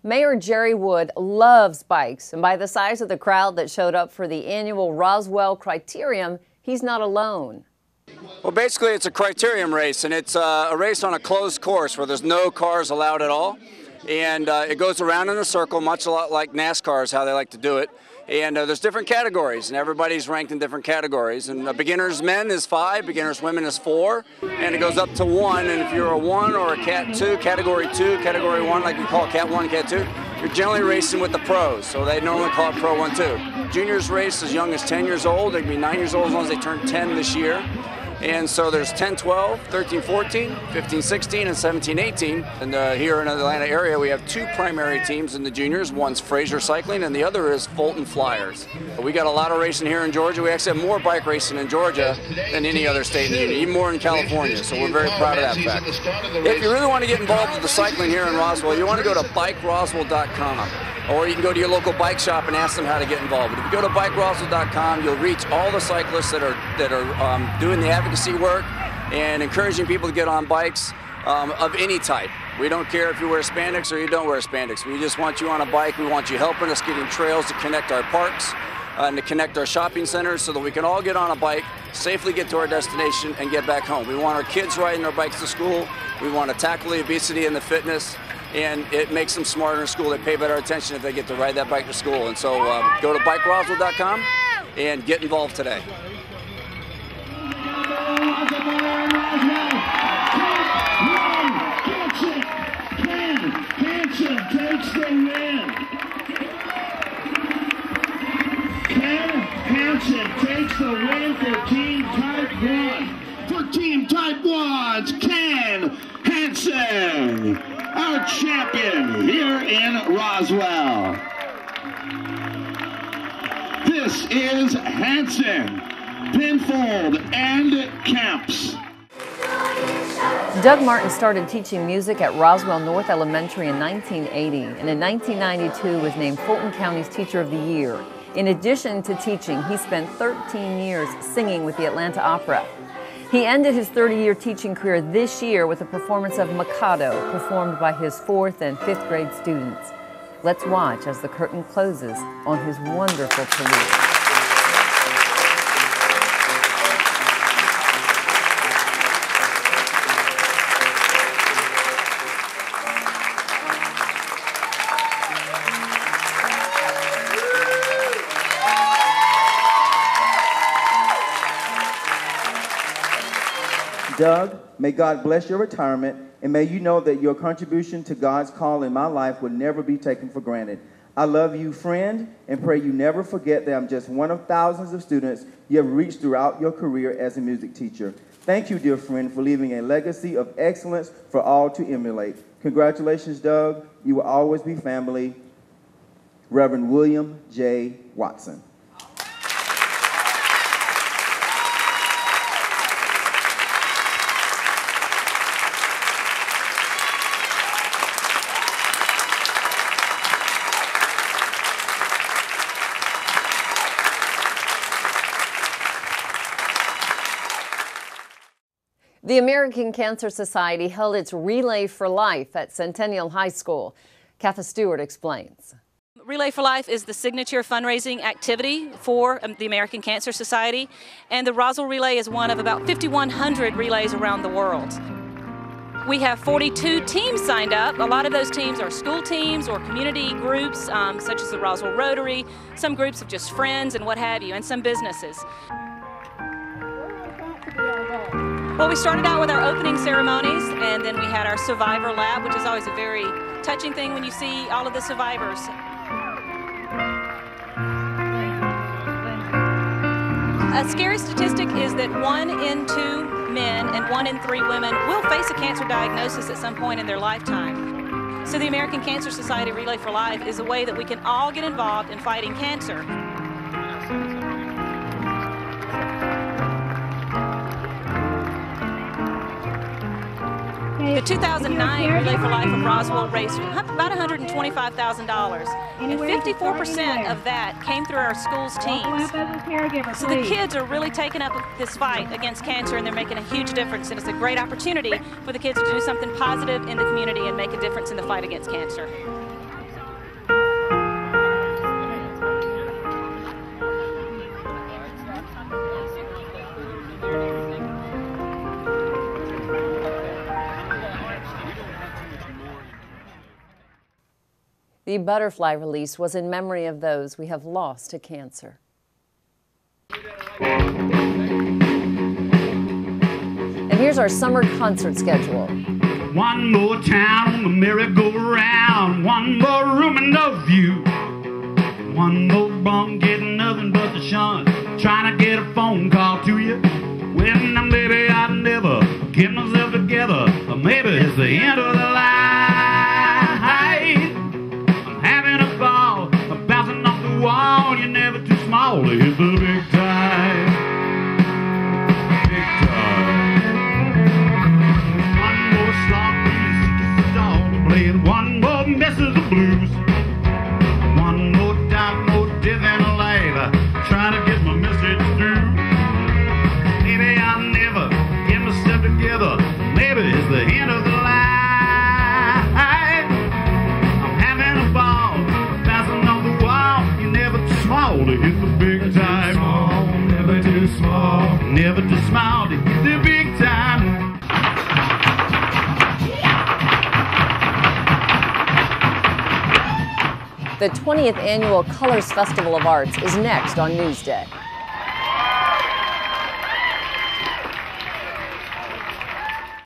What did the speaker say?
Mayor Jerry Wood loves bikes, and by the size of the crowd that showed up for the annual Roswell Criterium, he's not alone. Well, basically it's a criterium race, and it's a race on a closed course where there's no cars allowed at all. And it goes around in a circle, much a lot like NASCAR is how they like to do it. And there's different categories, and everybody's ranked in different categories. And beginners men is 5, beginners women is 4, and it goes up to 1. And if you're a 1 or a Cat 2, Category 2, Category 1, like you call it Cat 1, Cat 2, you're generally racing with the pros, so they normally call it Pro 1, 2. Juniors race as young as 10 years old. They can be 9 years old as long as they turn 10 this year. And so there's 10, 12, 13, 14, 15, 16, and 17, 18. And here in the Atlanta area, we have 2 primary teams in the juniors. One's Fraser Cycling, and the other is Fulton Flyers. We got a lot of racing here in Georgia. We actually have more bike racing in Georgia than any other state in the union, even more in California. So we're very proud of that fact. If you really want to get involved with the cycling here in Roswell, you want to go to bikeroswell.com. Or you can go to your local bike shop and ask them how to get involved. But if you go to bikeroswell.com, you'll reach all the cyclists that are doing the advocacy work and encouraging people to get on bikes of any type. We don't care if you wear spandex or you don't wear spandex. We just want you on a bike. We want you helping us getting trails to connect our parks and to connect our shopping centers so that we can all get on a bike, safely get to our destination, and get back home. We want our kids riding their bikes to school. We want to tackle the obesity and the fitness. And it makes them smarter in school. They pay better attention if they get to ride that bike to school. And so go to bikeroswell.com and get involved today. Hanson takes the win. Hanson takes the win for Team Type 1. For Team Type 1's Ken Hanson, our champion here in Roswell. This is Hanson, Pinfold, and Camps. Doug Martin started teaching music at Roswell North Elementary in 1980, and in 1992 was named Fulton County's Teacher of the Year. In addition to teaching, he spent 13 years singing with the Atlanta Opera. He ended his 30-year teaching career this year with a performance of Mikado, performed by his 4th and 5th grade students. Let's watch as the curtain closes on his wonderful career. Doug, may God bless your retirement, and may you know that your contribution to God's call in my life will never be taken for granted. I love you, friend, and pray you never forget that I'm just one of thousands of students you have reached throughout your career as a music teacher. Thank you, dear friend, for leaving a legacy of excellence for all to emulate. Congratulations, Doug. You will always be family. Reverend William J. Watson. The American Cancer Society held its Relay for Life at Centennial High School. Katha Stewart explains. Relay for Life is the signature fundraising activity for the American Cancer Society, and the Roswell Relay is one of about 5,100 relays around the world. We have 42 teams signed up. A lot of those teams are school teams or community groups, such as the Roswell Rotary, some groups of just friends and what have you, and some businesses. Well, we started out with our opening ceremonies, and then we had our survivor lab, which is always a very touching thing when you see all of the survivors. A scary statistic is that 1 in 2 men and 1 in 3 women will face a cancer diagnosis at some point in their lifetime. So the American Cancer Society Relay for Life is a way that we can all get involved in fighting cancer. The 2009 Relay for Life of Roswell raised about $125,000, and 54% of that came through our school's teams. So the kids are really taking up this fight against cancer, and they're making a huge difference, and it's a great opportunity for the kids to do something positive in the community and make a difference in the fight against cancer. The butterfly release was in memory of those we have lost to cancer. And here's our summer concert schedule. One more town on the merry-go-round, one more room and no view, one more bum getting nothing but the shunt, trying to get a phone call to you. When I'm baby, I never get myself together, or maybe it's the end of the line. I'm having a ball, I'm bouncing off the wall. You're never too small to hit the big time. Big time. One more slog dog playing, one more messes of blues, one more time, more death and a life, trying to get my message through. Maybe I'll never get myself together, maybe it's the end of the line. I'm having a ball, bouncing off the wall. You're never too small to hit the big time. Never too small, never too small to hit the big time. The 20th Annual Colors Festival of Arts is next on Newsday.